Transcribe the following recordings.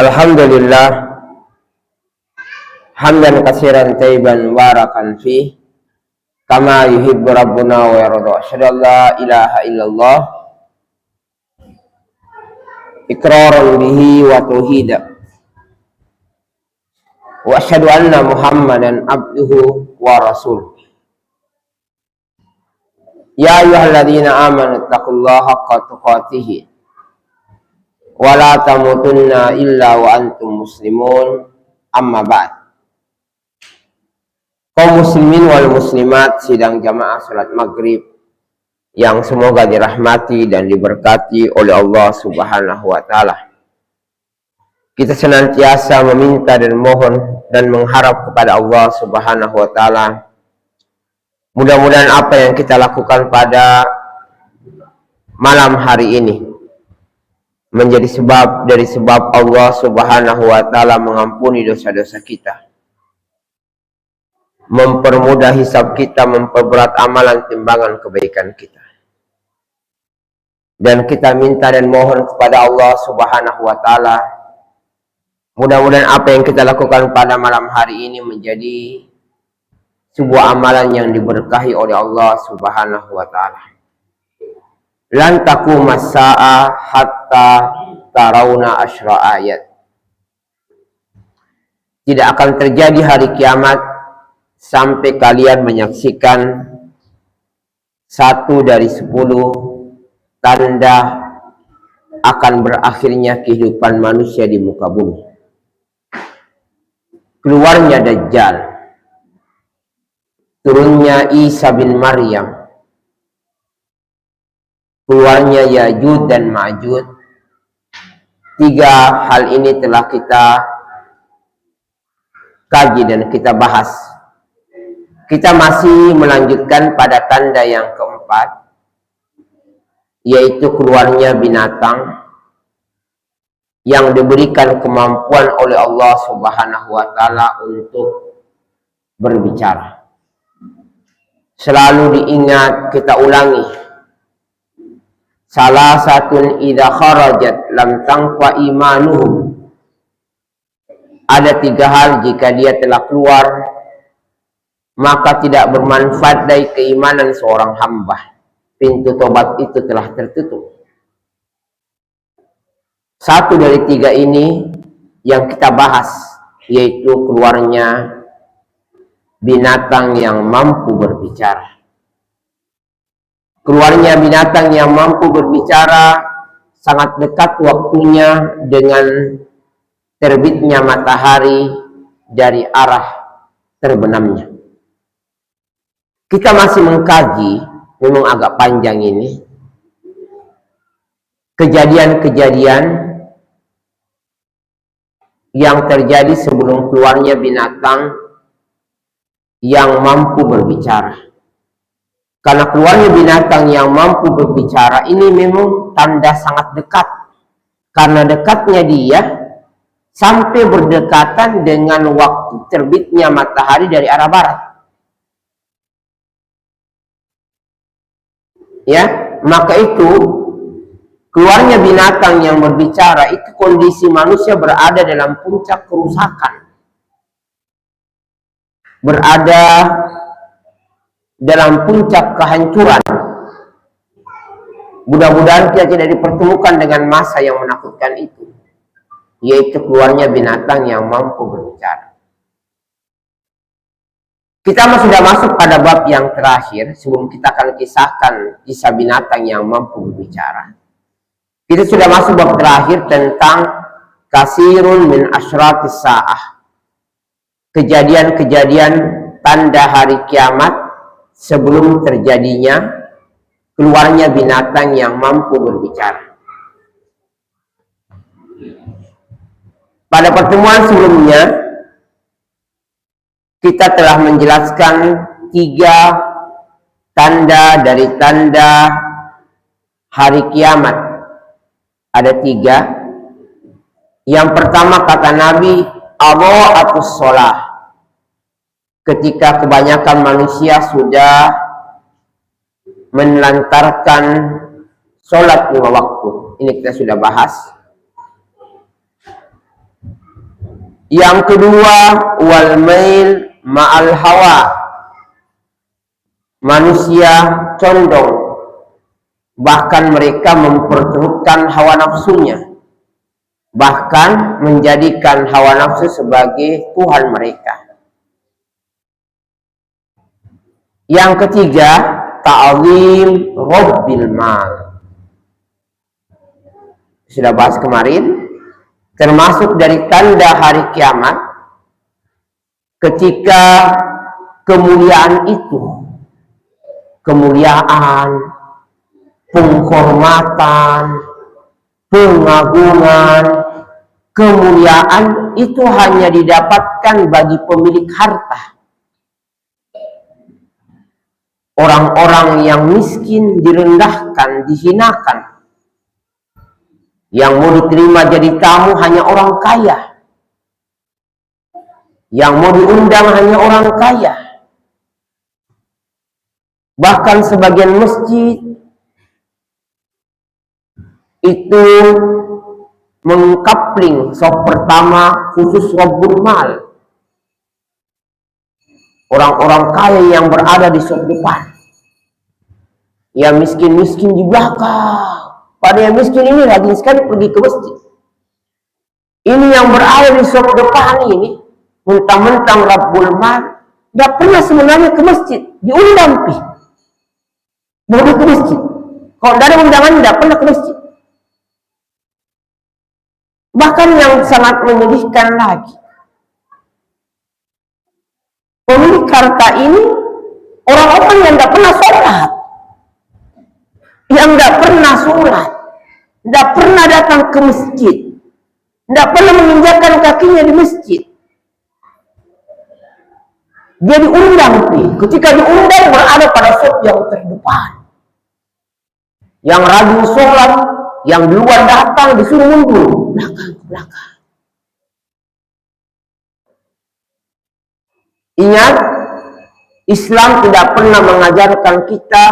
Alhamdulillah hamdan katsiran tayyiban barakan fi kama yuhibbu rabbuna wa yarda. Asyhadu an la ilaha illallah iqraran bihi wa tauhida wa asyhadu anna Muhammadan abduhu wa rasuluh. Ya ayyuhalladzina amanu taqullaha haqqa tuqatih wa la tamutunna illa wa antum muslimun, amma ba'd. Kaum muslimin wal muslimat sidang jamaah salat maghrib yang semoga dirahmati dan diberkati oleh Allah Subhanahu wa ta'ala. Kita senantiasa meminta dan mohon dan mengharap kepada Allah Subhanahu wa ta'ala, mudah-mudahan apa yang kita lakukan pada malam hari ini menjadi sebab dari sebab Allah Subhanahu wa ta'ala mengampuni dosa-dosa kita, mempermudah hisab kita, memperberat amalan timbangan kebaikan kita. Dan kita minta dan mohon kepada Allah Subhanahu wa ta'ala, mudah-mudahan apa yang kita lakukan pada malam hari ini menjadi sebuah amalan yang diberkahi oleh Allah Subhanahu wa ta'ala. Lan taquma as-sa'a hatta tarawna asyra ayat. Tidak akan terjadi hari kiamat sampai kalian menyaksikan 1 dari 10 tanda akan berakhirnya kehidupan manusia di muka bumi. Keluarnya Dajjal, turunnya Isa bin Maryam, keluarnya Ya'juj dan Ma'juj. 3 hal ini telah kita kaji dan kita bahas. Kita masih melanjutkan pada tanda yang keempat, yaitu keluarnya binatang yang diberikan kemampuan oleh Allah Subhanahu wa ta'ala untuk berbicara. Selalu diingat, kita ulangi. Salah satu idza kharajat lam tanfa imanuhum. Ada 3 hal jika dia telah keluar maka tidak bermanfaat dari keimanan seorang hamba. Pintu tobat itu telah tertutup. 1 dari 3 ini yang kita bahas, yaitu keluarnya binatang yang mampu berbicara. Keluarnya binatang yang mampu berbicara sangat dekat waktunya dengan terbitnya matahari dari arah terbenamnya. Kita masih mengkaji, memang agak panjang ini, kejadian-kejadian yang terjadi sebelum keluarnya binatang yang mampu berbicara. Karena keluarnya binatang yang mampu berbicara ini memang tanda sangat dekat. Karena dekatnya dia sampai berdekatan dengan waktu terbitnya matahari dari arah barat. Ya, maka itu keluarnya binatang yang berbicara itu kondisi manusia berada dalam puncak kerusakan. Berada dalam puncak kehancuran. Mudah-mudahan kita tidak dipertemukan dengan masa yang menakutkan itu, yaitu keluarnya binatang yang mampu berbicara. Kita sudah masuk pada bab yang terakhir sebelum kita akan kisahkan kisah binatang yang mampu berbicara. Kita sudah masuk bab terakhir tentang kasirun min asyratis sa'ah. Kejadian-kejadian tanda hari kiamat sebelum terjadinya keluarnya binatang yang mampu berbicara. Pada pertemuan sebelumnya kita telah menjelaskan 3 tanda dari tanda hari kiamat. Ada 3. Yang pertama kata Nabi, adha'atus shalah. Ketika kebanyakan manusia sudah menelantarkan sholat 5 waktu. Ini kita sudah bahas. Yang kedua, wal mail ma'al hawa. Manusia condong, bahkan mereka memperturutkan hawa nafsunya, bahkan menjadikan hawa nafsu sebagai Tuhan mereka. Yang ketiga, ta'zim rabbil mal. Sudah bahas kemarin, termasuk dari tanda hari kiamat ketika kemuliaan itu, kemuliaan, penghormatan, pengagungan, kemuliaan itu hanya didapatkan bagi pemilik harta. Orang-orang yang miskin direndahkan, dihinakan. Yang mau diterima jadi tamu hanya orang kaya. Yang mau diundang hanya orang kaya. Bahkan sebagian masjid itu mengkapling sop pertama khusus Rabbul Mal. Orang-orang kaya yang berada di sop depan. Yang miskin-miskin di belakang. Pada yang miskin ini rajin sekali pergi ke masjid. Ini yang berada di sop depan ini, mentang-mentang Rabbul Mal, tidak pernah sebenarnya ke masjid, diundang pi. Baru ke masjid. Kalau tidak ada undangan, tidak pernah ke masjid. Bahkan yang sangat menyedihkan lagi, pemilik harta ini orang-orang yang tidak pernah sholat, yang tidak pernah sholat, tidak pernah datang ke masjid, tidak pernah menginjakkan kakinya di masjid. Dia diundang, ketika diundang berada pada sop yang terdepan, yang rajin sholat, yang duluan datang disuruh mundur belakang ke belakang. Ingat, Islam tidak pernah mengajarkan kita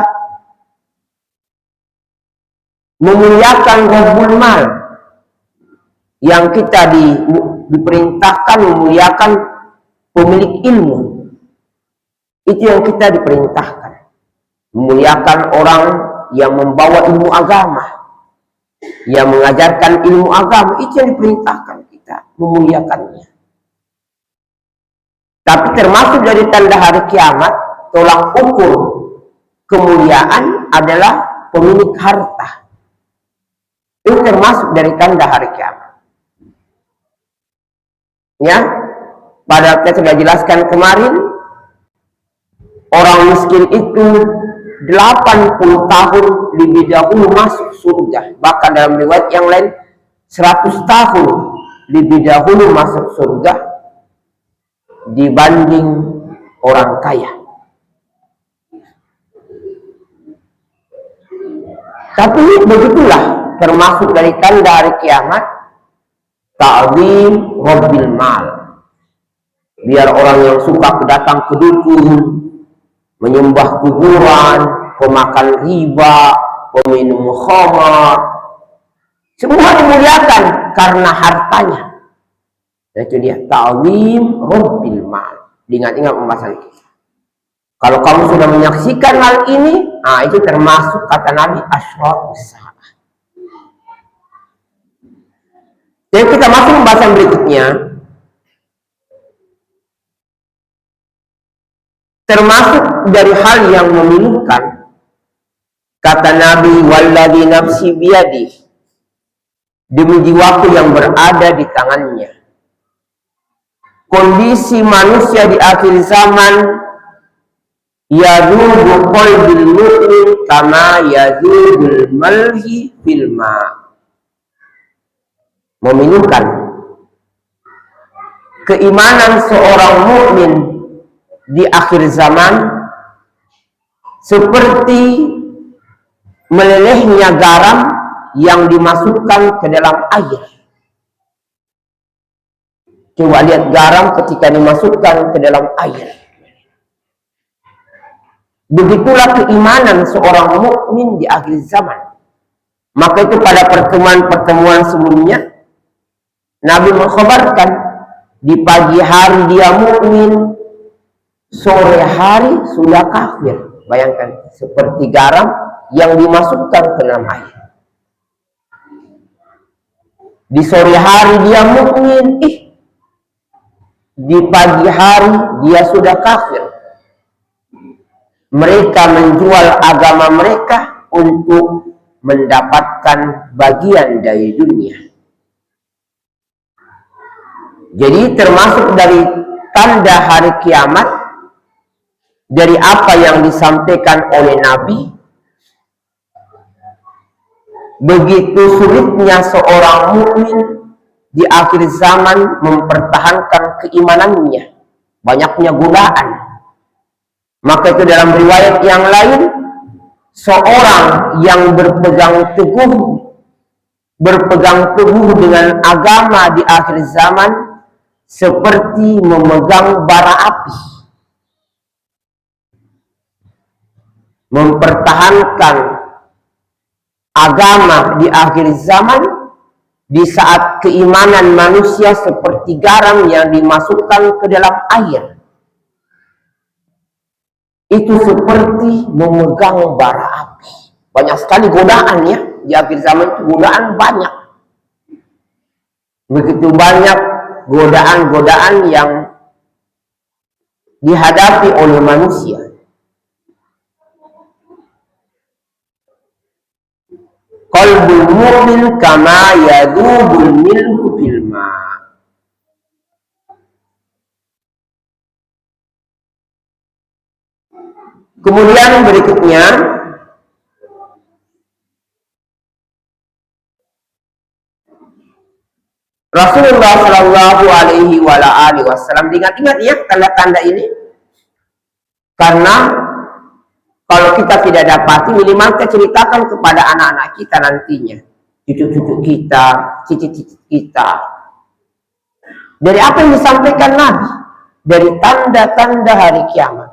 memuliakan Rabbul Mal. Yang kita diperintahkan memuliakan pemilik ilmu. Itu yang kita diperintahkan. Memuliakan orang yang membawa ilmu agama, yang mengajarkan ilmu agama. Itu yang diperintahkan kita, memuliakannya. Tapi termasuk dari tanda hari kiamat, tolak ukur kemuliaan adalah pemilik harta. Itu termasuk dari tanda hari kiamat. Ya, padahal kita sudah jelaskan kemarin, orang miskin itu 80 tahun lebih dahulu masuk surga. Bahkan dalam riwayat yang lain 100 tahun lebih dahulu masuk surga dibanding orang kaya. Tapi begitulah, termasuk dari tanda hari kiamat, ta'zim rabbil mal. Biar orang yang suka datang ke dukun, menyembah kuburan, pemakan riba, peminum khamar, semua dimuliakan karena hartanya. Itu dia, ta'zim rabbil mal. Diingat-ingat pembahasan kita. Kalau kamu sudah menyaksikan hal ini, itu termasuk kata Nabi asyraqus saah. Jadi kita masuk pembahasan berikutnya. Termasuk dari hal yang memilukan, kata Nabi, walladzi nafsi biyadih, demi jiwaku yang berada di tangannya. Kondisi manusia di akhir zaman, yadubu qalbil mu'min kama yadubul malhi fil ma'. Memilukan keimanan seorang mukmin di akhir zaman seperti melelehnya garam yang dimasukkan ke dalam air. Coba lihat garam ketika dimasukkan ke dalam air. Begitulah keimanan seorang mukmin di akhir zaman. Maka itu pada pertemuan-pertemuan sebelumnya Nabi mengkhabarkan Di pagi hari dia mukmin, sore hari sudah kafir. Bayangkan, seperti garam yang dimasukkan ke dalam air. Di sore hari dia mukmin, di pagi hari dia sudah kafir. Mereka menjual agama mereka untuk mendapatkan bagian dari dunia. Jadi termasuk dari tanda hari kiamat, dari apa yang disampaikan oleh Nabi, begitu sulitnya seorang mukmin di akhir zaman mempertahankan keimanannya, banyaknya godaan. Maka itu dalam riwayat yang lain, seorang yang berpegang teguh dengan agama di akhir zaman seperti memegang bara api. Mempertahankan agama di akhir zaman di saat keimanan manusia seperti garam yang dimasukkan ke dalam air. Itu seperti memegang bara api. Banyak sekali godaan ya. Di akhir zaman itu godaan banyak. Begitu banyak godaan-godaan yang dihadapi oleh manusia. Qalbul mu'min kama yadubul milhu fil ma'. Kemudian berikutnya, Rasulullah Shallallahu Alaihi Wasallam ingat-ingat ya tanda-tanda ini, karena kalau kita tidak dapati, minimal kita ceritakan kepada anak-anak kita nantinya, cucu-cucu kita, cici-cici kita. Dari apa yang disampaikan Nabi, dari tanda-tanda hari kiamat.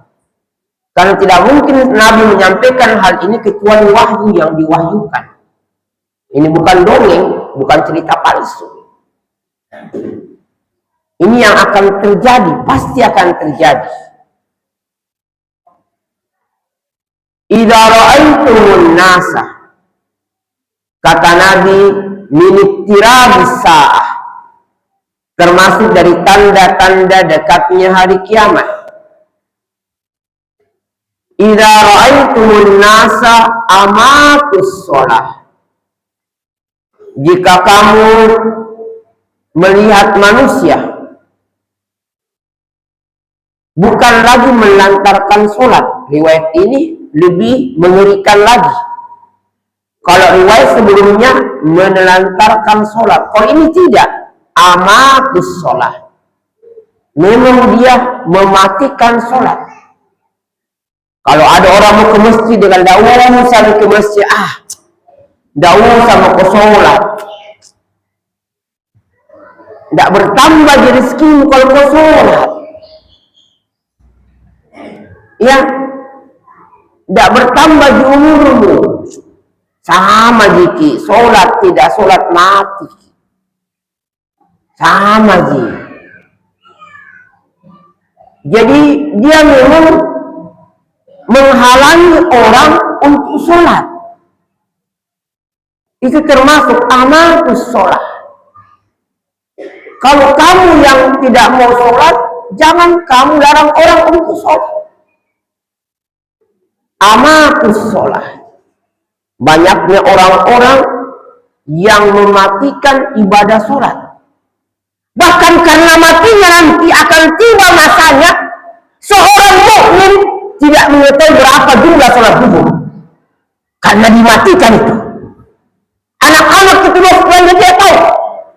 Karena tidak mungkin Nabi menyampaikan hal ini kecuali wahyu yang diwahyukan. Ini bukan dongeng, bukan cerita palsu. Ini yang akan terjadi, pasti akan terjadi. Idza ra'aitumun nasa, kata Nabi, min iqtirabis saah, termasuk dari tanda-tanda dekatnya hari kiamat. Idza ra'aitumun nasa amatus shalah, jika kamu melihat manusia bukan lagi melantarkan sholat. Riwayat ini lebih mengerikan lagi. Kalau riwayat sebelumnya menelantarkan sholat, kalau ini tidak, amatus sholat, memang dia mematikan sholat. Kalau ada orang mau ke masjid dengan dakwah sampai ke masjid, dakwah sama ke sholat, tidak bertambah di rezekimu kalau kau sholat. Ya, tidak bertambah di umurmu. Sama Jiki, sholat tidak sholat mati. Sama Ji. Jadi dia memang menghalangi orang untuk sholat. Itu termasuk amatus sholat. Kalau kamu yang tidak mau sholat, jangan kamu larang orang untuk sholat. Amatus sholat. Banyaknya orang-orang yang mematikan ibadah sholat. Bahkan karena matinya nanti akan tiba masanya seorang mukmin tidak mengetahui berapa jumlah sholat zuhur. Karena dimatikan itu. Anak-anak ketika sekolah dia tahu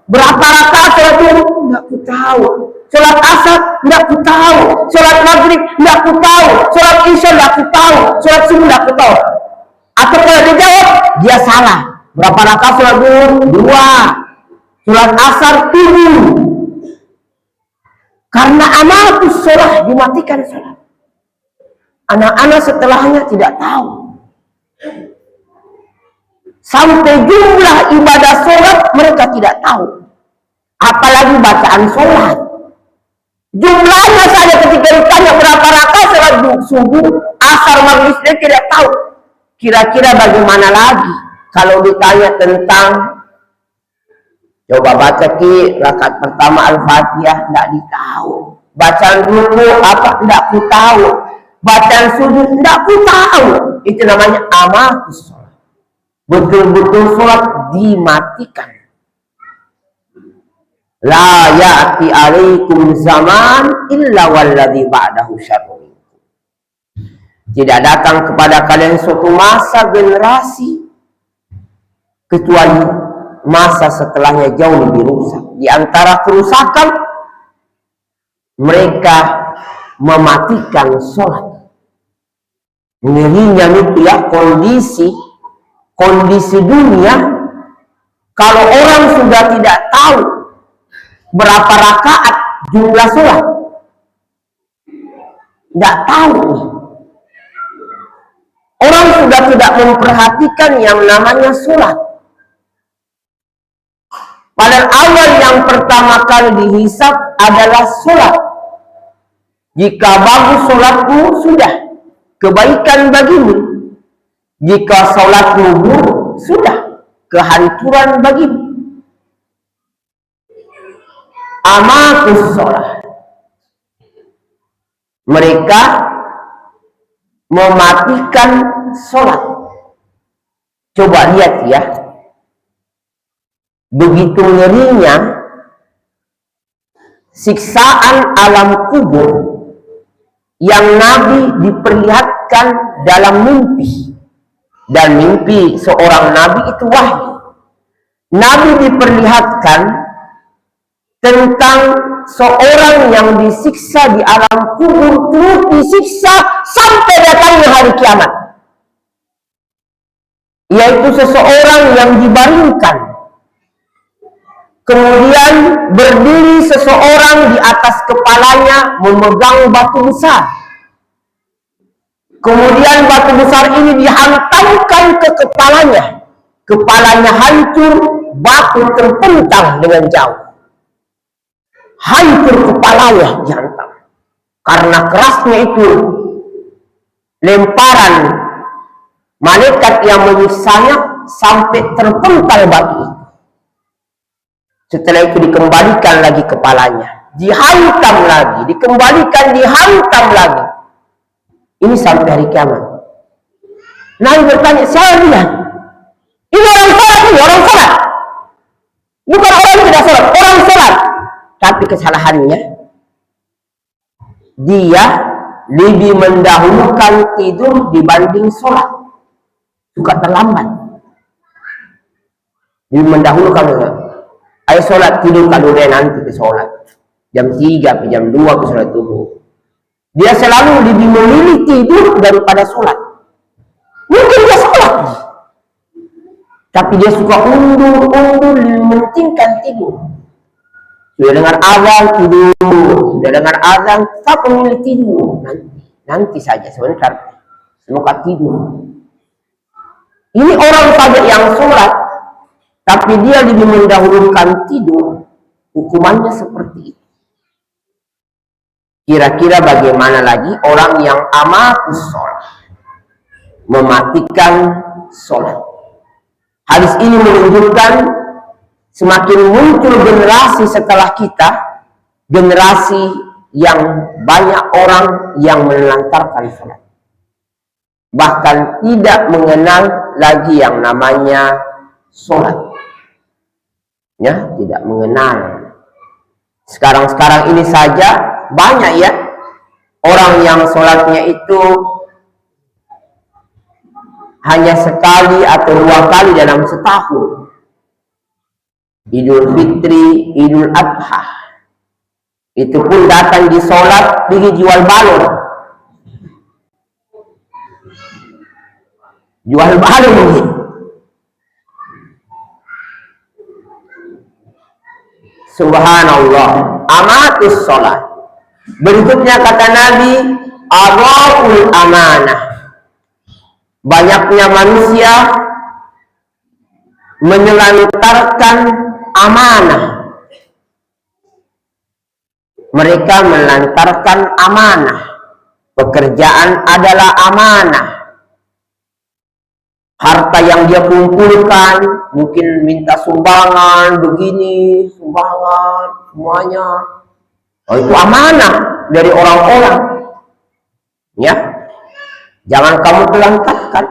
berapa rakaat sholat zuhur, tidak ku tahu. Sholat asar, tidak ku tahu. Sholat maghrib, tidak ku tahu. Sholat isya, tidak ku tahu. Sholat subuh, tidak ku tahu. Atau kalau dia jawab, dia salah. Berapa rakaat sholat zuhur? 2. Sholat asar 7. Karena amatus sholat, dimatikan sholat. Anak-anak setelahnya tidak tahu. Sampai jumlah ibadah sholat mereka tidak tahu. Apalagi bacaan sholat. Jumlahnya saja ketika ditanya berapa rakaat salat subuh, asar, maghrib, dia tidak tahu. Kira-kira bagaimana lagi kalau ditanya tentang, coba baca ki rakaat pertama Al-Fatihah, tidak ditahu. Bacaan ruku apa, tidak ku tahu. Bacaan sujud, tidak ku tahu. Itu namanya amatus sholat. Betul-betul sholat dimatikan. La ya'ti alaikum zaman illa walladhi ba'dahu syarrun. Tidak datang kepada kalian suatu masa generasi kecuali masa setelahnya jauh lebih rusak. Di antara kerusakan, mereka mematikan sholat. Ngerinya itu ya, kondisi dunia, kalau orang sudah tidak tahu berapa rakaat jumlah sholat, tidak tahu. Orang sudah tidak memperhatikan yang namanya sholat. Padahal awal yang pertama kali dihisab adalah sholat. Jika bagus sholatmu, sudah kebaikan bagimu. Jika sholatmu buruk, sudah kehancuran bagimu. Amatus sholat. Mereka mematikan sholat. Coba lihat ya, begitu ngerinya siksaan alam kubur yang Nabi diperlihatkan dalam mimpi. Dan mimpi seorang Nabi itu wahyu. Nabi diperlihatkan tentang seorang yang disiksa di alam kubur, terus disiksa sampai datangnya hari kiamat. Yaitu seseorang yang dibaringkan. Kemudian berdiri seseorang di atas kepalanya memegang batu besar. Kemudian batu besar ini dihantamkan ke kepalanya. Kepalanya hancur, batu terpentang dengan jauh. Hancur kepalanya dihantam. Karena kerasnya itu lemparan malaikat yang menyiksanya sampai terpental batu itu. Setelah itu dikembalikan lagi kepalanya, dihantam lagi, dikembalikan, dihantam lagi. Ini sampai hari kiamat. Nabi bertanya, saya lihat, ini orang sholat, ini orang sholat. Bukan orang tidak sholat, orang sholat. Tapi kesalahannya, dia lebih mendahulukan tidur dibanding sholat. Suka terlambat. Lebih mendahulukan sholat. Ayo sholat, tidur kalau dia nanti ke sholat. Jam 3, jam 2 ke sholat subuh. Dia selalu lebih memilih tidur daripada sholat. Mungkin dia sholat, tapi dia suka undur, lebih mementingkan tidur. Sudah dengar azan tidur, sudah dengar azan tetap memilih tidur. Nanti saja sebentar, semoga tidur. Ini orang saja yang sholat, tapi dia lebih mendahulukan tidur. Hukumannya seperti itu. Kira-kira bagaimana lagi orang yang amatus sholat, mematikan sholat. Hadis ini menunjukkan semakin muncul generasi setelah kita, generasi yang banyak orang yang menelantarkan sholat. Bahkan tidak mengenal lagi yang namanya sholat. Ya, tidak mengenal. Sekarang ini saja banyak ya orang yang sholatnya itu hanya sekali atau 2 kali dalam setahun. Idul Fitri, Idul Adha. Itu pun datang di sholat, pergi jual balon. Jual balon ini. Subhanallah, amatus sholat. Berikutnya kata Nabi, adha'ul amanah. Banyaknya manusia menyelantarkan amanah. Mereka melantarkan amanah. Pekerjaan adalah amanah. Harta yang dia kumpulkan, mungkin minta sumbangan, begini, sumbangan, semuanya. Oh, itu amanah dari orang-orang. Ya, jangan kamu telantarkan.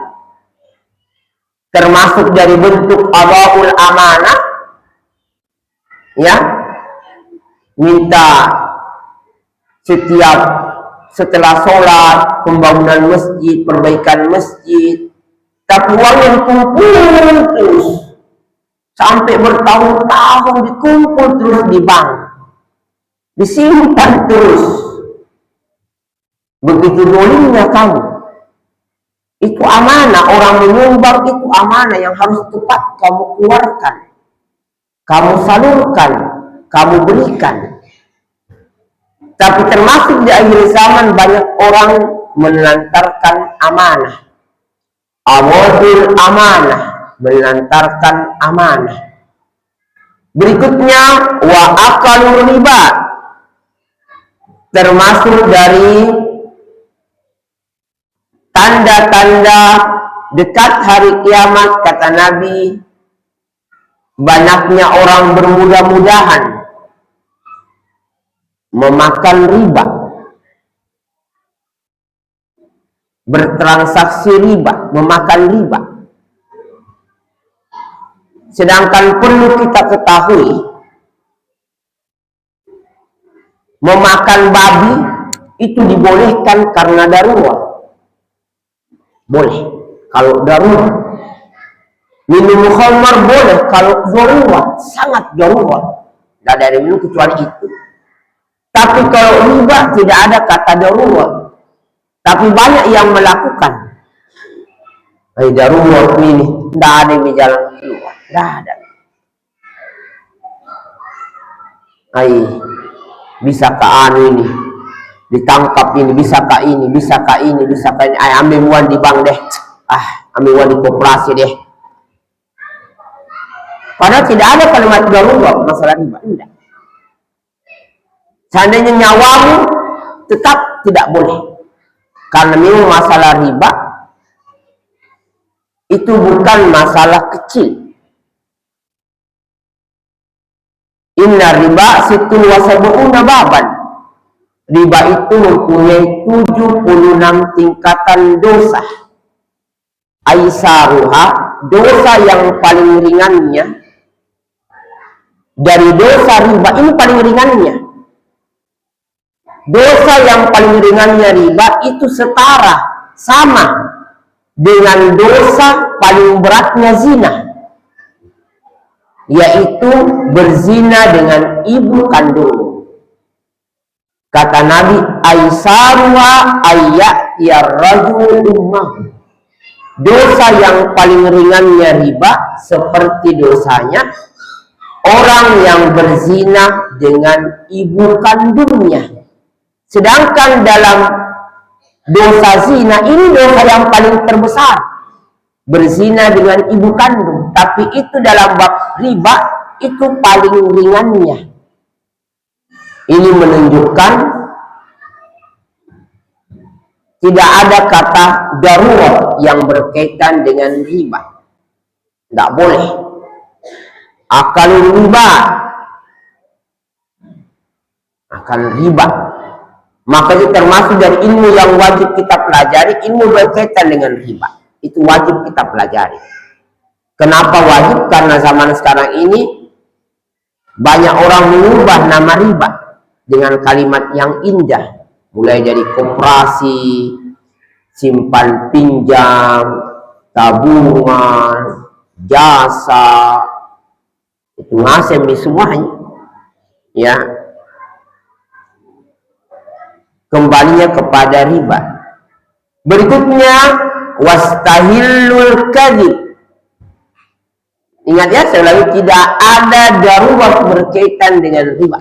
Termasuk dari bentuk adaul amanah, ya, minta setelah sholat, pembangunan masjid, perbaikan masjid, tapi uang yang kumpul terus sampai bertahun-tahun dikumpul terus di bank, disimpan terus. Begitu dolimnya kamu. Itu amanah. Orang menyumbang itu amanah yang harus tepat kamu keluarkan, kamu salurkan, kamu berikan. Tapi termasuk di akhir zaman banyak orang melantarkan amanah. Awadul amanah, melantarkan amanah. Berikutnya wa akalur riba. Termasuk dari tanda-tanda dekat hari kiamat, kata Nabi, banyaknya orang bermudah-mudahan memakan riba, bertransaksi riba, memakan riba. Sedangkan perlu kita ketahui, memakan babi itu dibolehkan karena darurat. Boleh kalau darurat. Minum khamar boleh kalau darurat, sangat darurat. Tidak ada yang minum kecuali itu. Tapi kalau riba tidak ada kata darurat. Tapi banyak yang melakukan. Darurat ini, tidak ada yang di jalan keluar. Tidak ada. Bisakah ini ditangkap ini, bisakah ini, bisakah ini, bisakah ini. Ambil uang di bank deh. Ambil uang di koperasi deh. Padahal tidak ada kalimat darurat masalah riba. Tidak. Seandainya nyawamu tetap tidak boleh. Karena memang masalah riba itu bukan masalah kecil. Inna riba situn wa sab'una baban. Riba itu mempunyai 76 tingkatan dosa. Aisaruha, dosa yang paling ringannya dari dosa riba ini paling ringannya. Dosa yang paling ringannya riba itu setara, sama dengan dosa paling beratnya zina, yaitu berzina dengan ibu kandung. Kata Nabi, aisaruha ayya'tiya rajul ummahu. Dosa yang paling ringannya riba seperti dosanya orang yang berzina dengan ibu kandungnya. Sedangkan dalam dosa zina ini dosa yang paling terbesar, berzina dengan ibu kandung. Tapi itu dalam bab riba itu paling ringannya. Ini menunjukkan tidak ada kata darurat yang berkaitan dengan riba. Tidak boleh. Akal riba, akan riba. Maka itu termasuk dari ilmu yang wajib kita pelajari, ilmu berkaitan dengan riba. Itu wajib kita pelajari. Kenapa wajib? Karena zaman sekarang ini banyak orang mengubah nama riba dengan kalimat yang indah. Mulai dari koperasi, simpan pinjam, tabungan, jasa, itu ngasem di semuanya. Ya, kembalinya kepada riba. Berikutnya wastahillul kadhib. Ingat ya, saya ulangi, tidak ada darurat berkaitan dengan riba.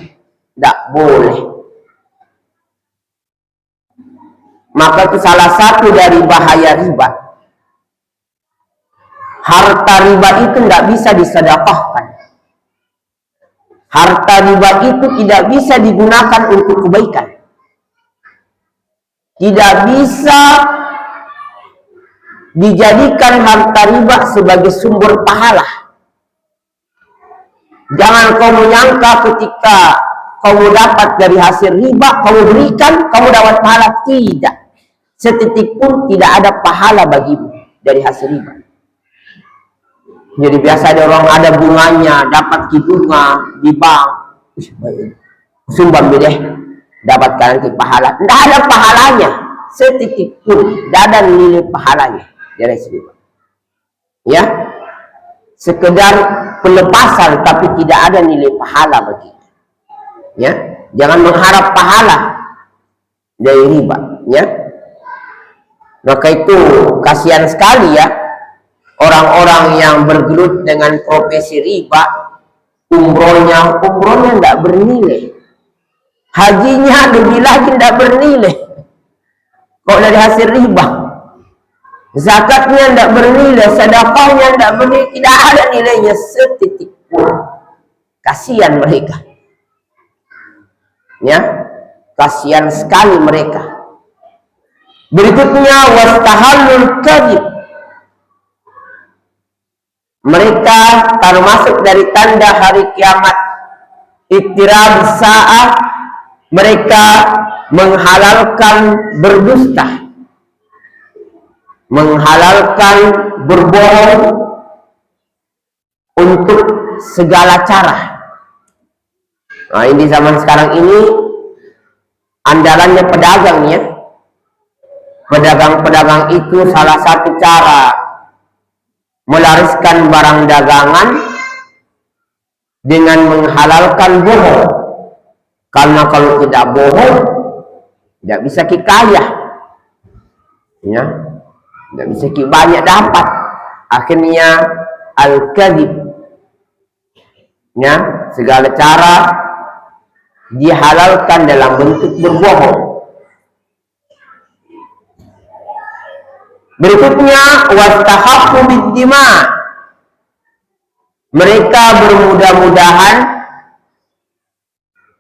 Tidak boleh. Maka itu salah satu dari bahaya riba. Harta riba itu tidak bisa disedekahkan. Harta riba itu tidak bisa digunakan untuk kebaikan. Tidak bisa dijadikan harta riba sebagai sumber pahala. Jangan kau menyangka ketika kamu dapat dari hasil riba, kamu berikan, kamu dapat pahala. Tidak. Setitik pun tidak ada pahala bagimu dari hasil riba. Jadi biasa ada orang ada bunganya, dapat bunga di bank, sumbang deh, dapatkan nanti pahala. Tidak ada pahalanya, setitik pun tidak ada nilai pahalanya dari hasil riba. Ya, sekedar pelepasan tapi tidak ada nilai pahala baginya. Ya, jangan mengharap pahala dari riba. Ya, maka itu kasihan sekali ya orang-orang yang bergelut dengan profesi riba. Umrohnya tidak bernilai, hajinya lebih lagi tidak bernilai kok dari hasil riba. Zakatnya tidak bernilai, sedekahnya tidak bernilai, tidak ada nilainya setitik pun. Kasihan mereka. Ya, kasihan sekali mereka. Berikutnya wastahallul kadhib. Mereka termasuk dari tanda hari kiamat, iktirab sa'ah, mereka menghalalkan berdusta, menghalalkan berbohong untuk segala cara. Nah, ini zaman sekarang ini andalannya pedagang ya. Pedagang-pedagang itu salah satu cara melariskan barang dagangan dengan menghalalkan bohong. Karena kalau tidak bohong, tidak bisa kaya. Ya, tidak bisa banyak dapat. Akhirnya al-kadhib. Ya, segala cara dihalalkan dalam bentuk berbohong. Berikutnya wastahaqqu bid-dima. Mereka bermudah-mudahan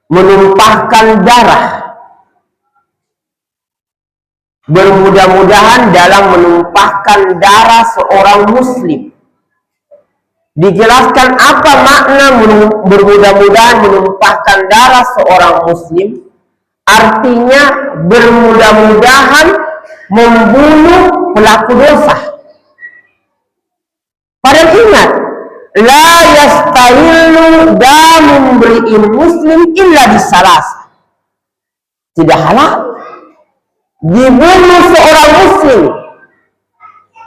menumpahkan darah. Bermudah-mudahan dalam menumpahkan darah seorang muslim. Dijelaskan apa makna bermudah-mudahan menumpahkan darah seorang muslim. Artinya bermudah-mudahan membunuh pelaku dosa. Padahal ingat, la yastahillu damun mri'in muslim illa bisalas. Tidak halal dibunuh seorang muslim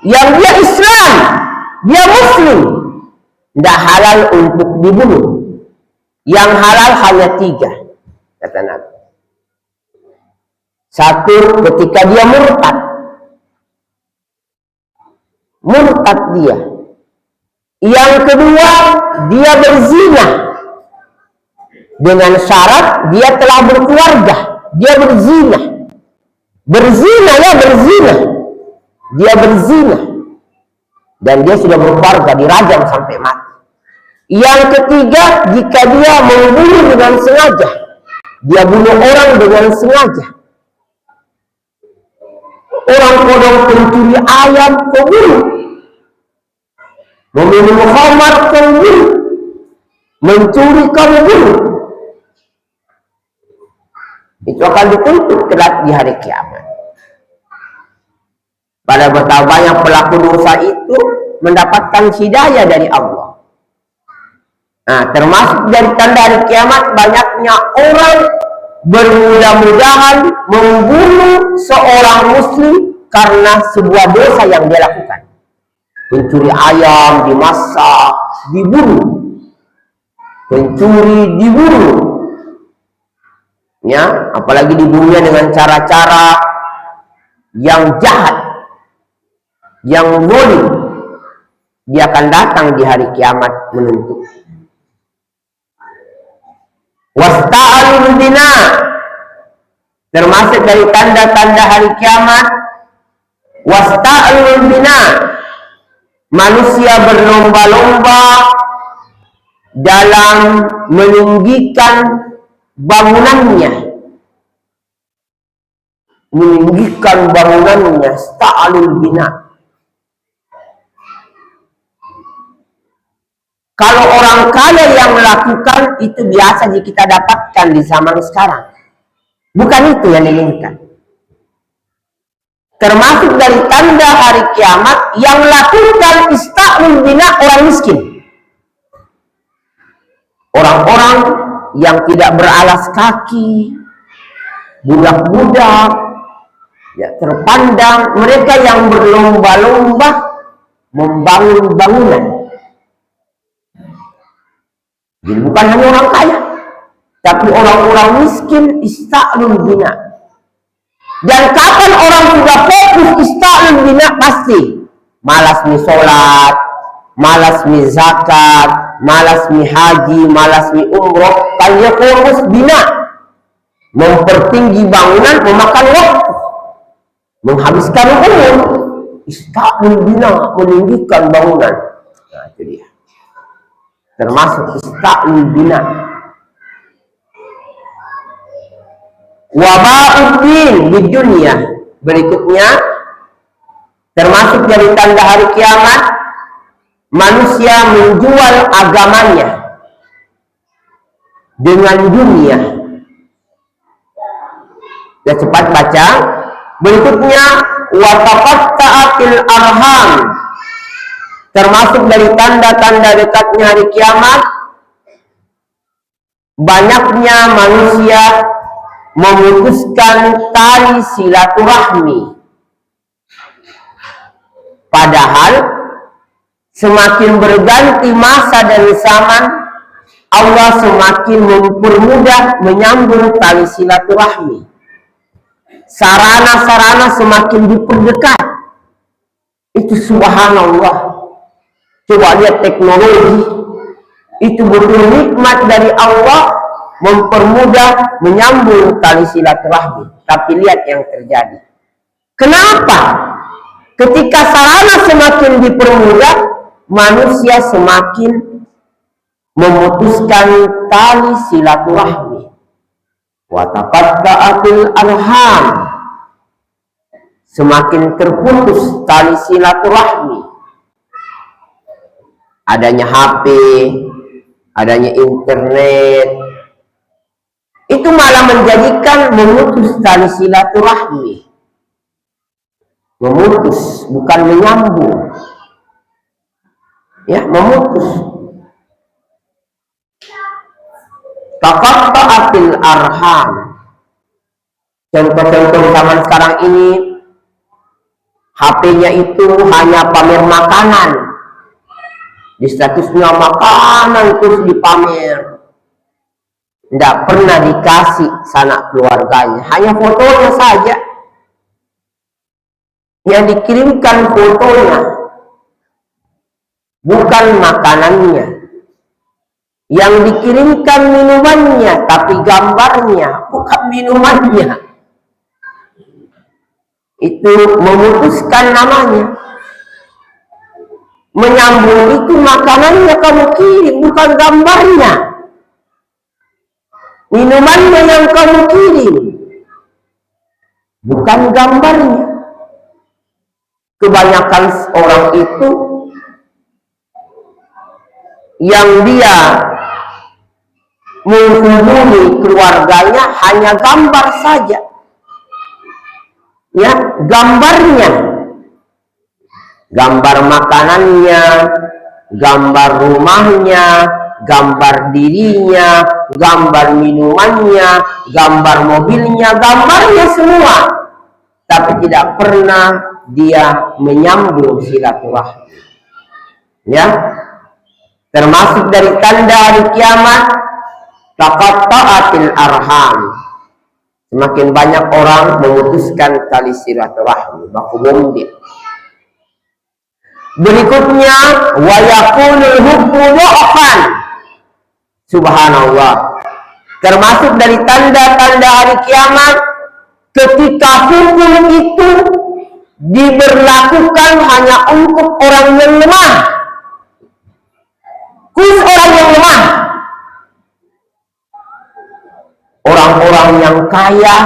yang dia Islam, dia muslim. Tidak halal untuk dibunuh. Yang halal hanya 3, kata Nabi. 1, ketika dia murtad. Murtad dia. Yang kedua, dia berzina. Dengan syarat dia telah berkeluarga. Dia berzina. Berzina ya, berzina. Dia berzina. Dan dia sudah berkeluarga, dirajam sampai mati. Yang ketiga, jika dia membunuh dengan sengaja. Dia bunuh orang dengan sengaja. Orang kodong pencuri ayam, kau bunuh. Meminum khamar, kau bunuh. Mencuri, kamu bunuh. Itu akan dituntut kelak di hari kiamat. Pada betapa banyak pelaku dosa itu mendapatkan hidayah dari Allah. Nah, termasuk dari tanda hari kiamat banyaknya orang bermudah-mudahan membunuh seorang muslim karena sebuah dosa yang dia lakukan. Pencuri ayam dimasak, dibunuh. Pencuri dibunuh. Ya, apalagi dibunuhnya dengan cara-cara yang jahat, yang zalim. Dia akan datang di hari kiamat menuntut. Wasta'alul zina, termasuk dari tanda-tanda hari kiamat. Wasta'alul zina, manusia berlomba-lomba dalam meninggikan bangunannya, sta'alul bina. Kalau orang kaya yang melakukan itu biasa kita dapatkan di zaman sekarang. Bukan itu yang diinginkan. Termasuk dari tanda hari kiamat yang melakukan ista'lul bina orang miskin. Orang-orang yang tidak beralas kaki, budak-budak, ya terpandang, mereka yang berlomba-lomba membangun bangunan. Jadi bukan hanya orang kaya, tapi orang-orang miskin ista'lul bina. Dan kapan orang sudah fokus ista'lul bina, pasti malas mi sholat, malas mi zakat, malas mi haji, malas mi umroh. Kan dia fokus bina, mempertinggi bangunan, memakan waktu, menghabiskan umur. Ista'lul bina, meninggikan bangunan. Nah itu dia, termasuk ista'lul bina. Waba'uddin di dunia. Berikutnya, termasuk dari tanda hari kiamat, manusia menjual agamanya dengan dunia. Ya, cepat baca. Berikutnya, wataqatta'atil arham. Termasuk dari tanda-tanda dekatnya hari kiamat, banyaknya manusia memutuskan tali silaturahmi. Padahal semakin berganti masa dan zaman, Allah semakin mempermudah menyambung tali silaturahmi. Sarana-sarana semakin diperdekat. Itu subhanallah. Coba lihat teknologi. Itu betul nikmat dari Allah, mempermudah menyambung tali silaturahmi. Tapi lihat yang terjadi. Kenapa? Ketika sarana semakin dipermudah, manusia semakin memutuskan tali silaturahmi. Wa taqatta'atil arham. Semakin terputus tali silaturahmi. Adanya HP, adanya internet, itu malah menjadikan memutus tali silaturahmi. Memutus, bukan menyambung. Ya, memutus. Taqatta'atil arham. Contoh-contoh zaman sekarang ini, HP-nya itu hanya pamer makanan. Di statusnya makanan terus dipamer. Tidak pernah dikasih sanak keluarganya, hanya fotonya saja. Yang dikirimkan fotonya, bukan makanannya. Yang dikirimkan minumannya, tapi gambarnya, bukan minumannya. Itu memutuskan namanya. Menyambung itu makanannya kamu kirim, bukan gambarnya. Minumannya yang kamu kirim, bukan gambarnya. Kebanyakan orang itu yang dia menghubungi keluarganya hanya gambar saja. Ya, gambarnya. Gambar makanannya, gambar rumahnya, gambar dirinya, gambar minumannya, gambar mobilnya, gambarnya semua. Tapi tidak pernah dia menyambung silaturahmi. Ya, termasuk dari tanda hari kiamat, taqatta'atil arham. Semakin banyak orang memutuskan tali silaturahmi, baku bondi. Berikutnya, wa yakunul hukmu dha'fan. Subhanallah. Termasuk dari tanda-tanda hari kiamat, ketika hukum itu diberlakukan hanya untuk orang yang lemah. khusus orang yang lemah, orang-orang yang kaya,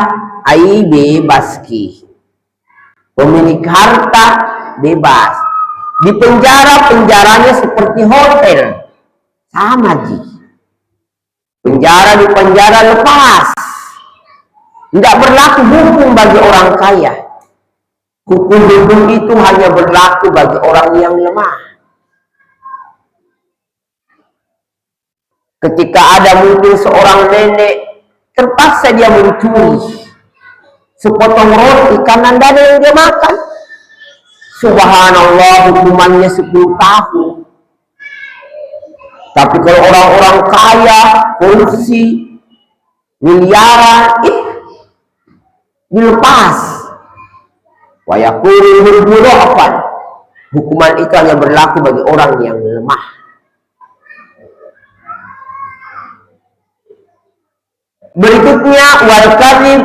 ai bebas ki, pemilik harta bebas. Di penjara, penjaranya seperti hotel, sama ji. Penjara di penjara lepas, tidak berlaku hukum bagi orang kaya. Hukum itu hanya berlaku bagi orang yang lemah. Ketika ada mungkin seorang nenek terpaksa dia mencuri sepotong roti karena tidak ada yang dia makan, subhanallah, hukumannya 10 tahun. Tapi kalau orang-orang kaya, korupsi, miliaran, dilepas. Wa yakulul burafan. Hukuman itu hanya berlaku bagi orang yang lemah. Berikutnya wal kadhib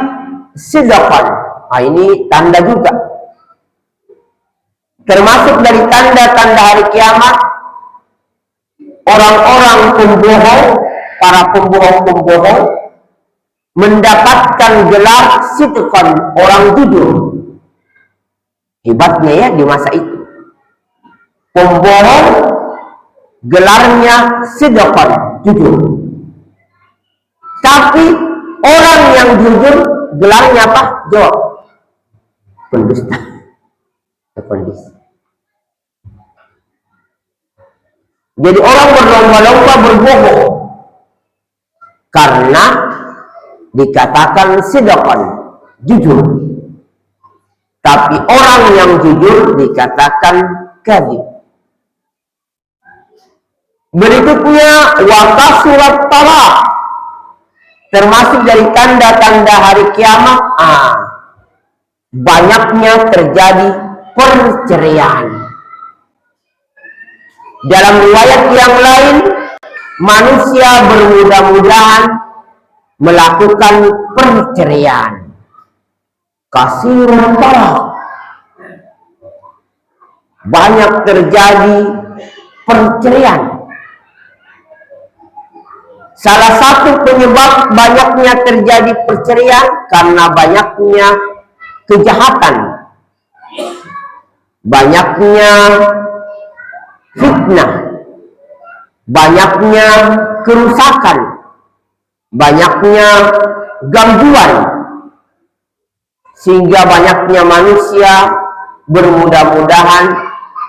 sidqan. Nah, ini tanda juga. Termasuk dari tanda-tanda hari kiamat, orang-orang pembohong, para pembohong-pembohong mendapatkan gelar sidqan, orang jujur. Hebatnya ya di masa itu. Pembohong gelarnya sidqan, jujur. Tapi orang yang jujur gelarnya apa? Jawab. Pendusta. Pendusta. Jadi orang berlomba-lomba berbohong karena dikatakan sidqan, jujur. Tapi orang yang jujur dikatakan kadhib. Berikutnya surat talaq. Termasuk dari tanda-tanda hari kiamat, banyaknya terjadi perceraian. Dalam riwayat yang lain, manusia bermudah-mudahan melakukan perceraian. Kasirun talaq, banyak terjadi perceraian. Salah satu penyebab banyaknya terjadi perceraian karena banyaknya kejahatan, banyaknya fitnah, banyaknya kerusakan, banyaknya gangguan, sehingga banyaknya manusia bermudah-mudahan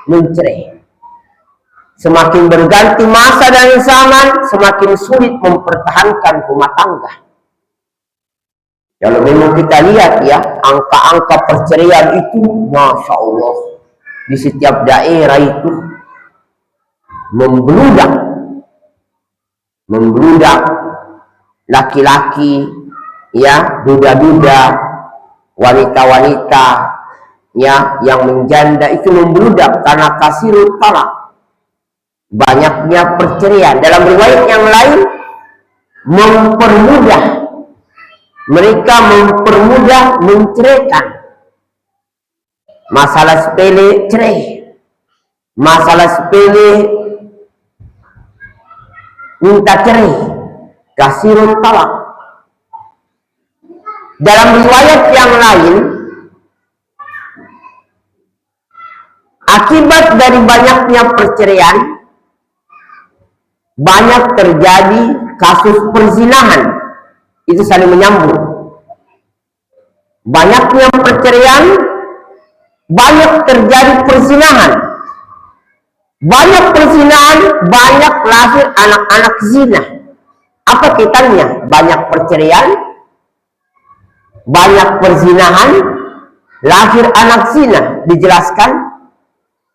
mencerai. Semakin berganti masa dan zaman, semakin sulit mempertahankan rumah tangga. Kalau memang kita lihat ya, angka-angka perceraian itu, Masya Allah, di setiap daerah itu membludak laki-laki, ya, duda-duda, wanita-wanita, ya, yang menjanda itu membludak karena kasirut talaq, banyaknya perceraian. Dalam riwayat yang lain, mereka mempermudah menceraikan. Masalah sepele cerai, masalah sepele minta cerai, kasirut talaq. Dalam riwayat yang lain, akibat dari banyaknya perceraian, banyak terjadi kasus perzinahan. Itu saling menyambung. Banyaknya perceraian, banyak terjadi perzinahan. Banyak perzinahan, banyak lahir anak-anak zina. Apa kaitannya? Banyak perceraian, banyak perzinahan, lahir anak zina. Dijelaskan,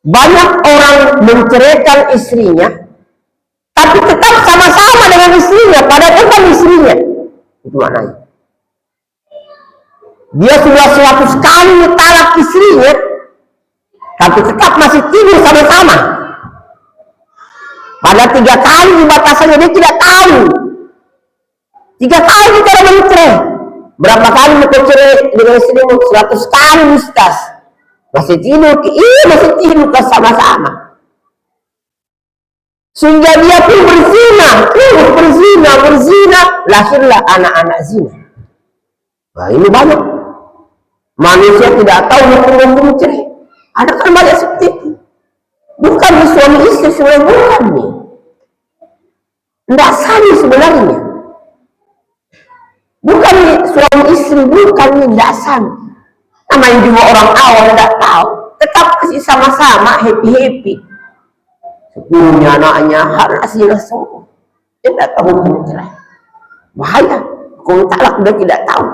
banyak orang menceraikan istrinya, tapi tetap sama-sama dengan istrinya, padahal bukan istrinya. Itu maknanya. Dia sudah 100 kali talak istrinya, tapi tetap masih tidur sama-sama. Pada 3 kali di batasannya dia tidak tahu. 3 kali cara mencerai. Berapa kali mencerai dengan istrimu? 100 kali Ustaz. Masih tidur, masih tidur sama-sama. Sehingga dia pun berzina, terus berzina, lahirlah anak-anak zina. Nah, ini banyak. Manusia tidak tahu hukum-hukum cerai. Ada kan banyak seperti itu. Bukan suami istri sebenarnya, bukan nih. Tidak sama sebenarnya. Bukan nih, suami istri, bukan nih, tidak sama. Namanya juga orang awam tidak tahu. Tetap masih sama-sama happy-happy. Punya anaknya harus zina semua. Dia tidak tahu hukum cerai. Bahaya. Hukum talak dia tidak tahu.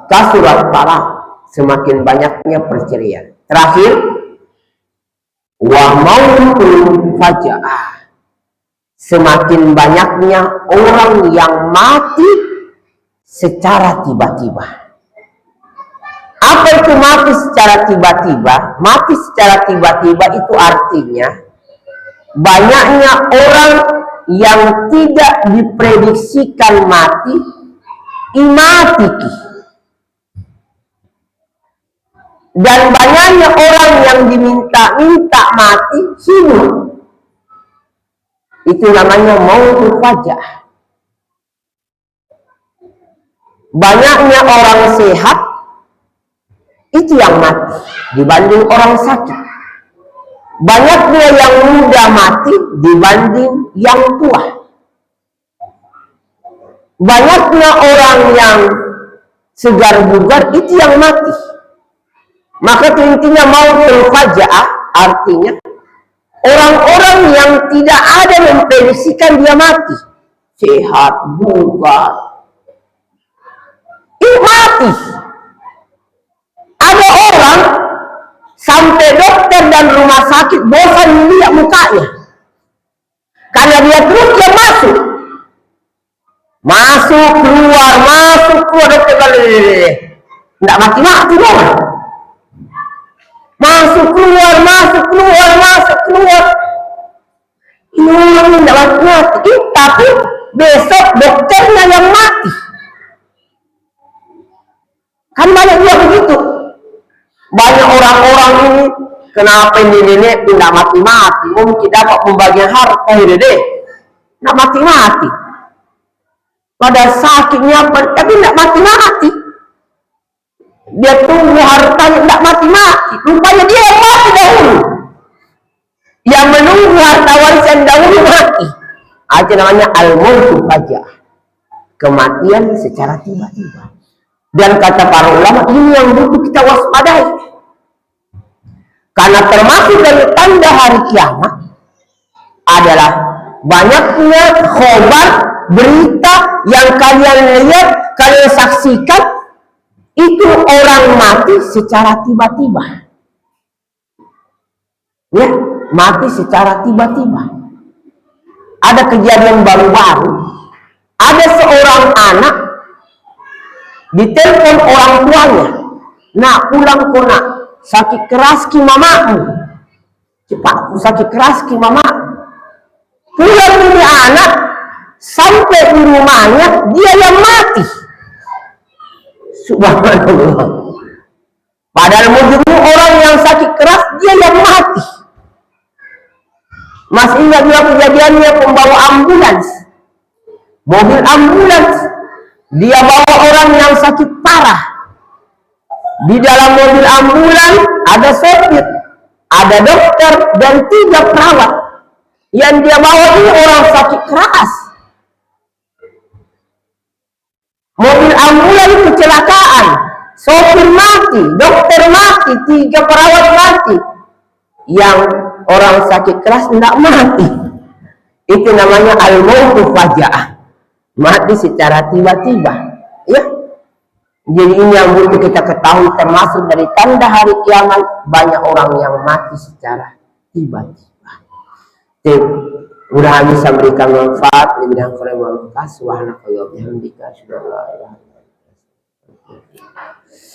Kasurat talak, semakin banyaknya perceraian. Terakhir, wa mautul faja'ah, semakin banyaknya orang yang mati secara tiba-tiba. Apa itu mati secara tiba-tiba? Mati secara tiba-tiba itu artinya banyaknya orang yang tidak diprediksikan mati, imatiki. Dan banyaknya orang yang diminta-minta mati, hidup. Itu namanya mautul faja'ah. Banyaknya orang sehat, itu yang mati dibanding orang sakit. Banyaknya yang muda mati dibanding yang tua. Banyaknya orang yang segar bugar, itu yang mati. Maka intinya mautul faja'ah artinya orang-orang yang tidak ada memprediksikan dia mati. Sehat, bugar, itu mati. Ada orang sampai dokter dan rumah sakit bosan melihat mukanya. Karena dia terus dia masuk. Masuk, keluar, dokter balik. Tidak mati-mati dong. Masuk keluar. Ini orang tidak mati. Tapi besok dokternya yang mati. Kan banyak juga begitu. Banyak orang-orang ini, kenapa ini nenek tidak mati-mati? Mungkin dapat pembagian harta ini deh. Tidak mati-mati. Pada sakitnya, tapi tidak mati-mati. Dia tunggu hartanya tidak mati-mati. Rupanya dia yang mati dahulu. Yang menunggu harta warisan dahulu mati. Itu namanya al-mautul faja'ah. Kematian secara tiba-tiba. Dan kata para ulama, ini yang butuh kita waspadai. Karena termasuk dari tanda hari kiamat adalah banyaknya khobar, berita yang kalian lihat, kalian saksikan, itu orang mati secara tiba-tiba. Ya, mati secara tiba-tiba. Ada kejadian baru-baru. Ada seorang anak ditelepon orang tuanya. Nak, pulang kau nak. Sakit keras ki mamamu. Cepat, sakit keras ki mamamu. Pulang ini anak, sampai di rumahnya, dia yang mati. Subhanallah. Padahal mau orang yang sakit keras, dia yang mati. Masih ingat juga kejadiannya pembawa ambulans. Mobil ambulans. Dia bawa orang yang sakit parah. Di dalam mobil ambulans ada sopir, ada dokter, dan 3 perawat. Yang dia bawa ini orang sakit keras. Mobil ambulans kecelakaan, sopir mati, dokter mati, 3 perawat mati. Yang orang sakit keras tidak mati. Itu namanya al-mautul faja'ah. Mati secara tiba-tiba. Ya. Jadi ini yang butuh kita ketahui, termasuk dari tanda hari kiamat, banyak orang yang mati secara tiba-tiba. Mudah-mudahan bisa memberikan manfaat, lebih dan kurang manfaat. Subhanallah wa bihamdika, asyhadu an la ilaha illa anta, astaghfiruka wa atubu ilaik.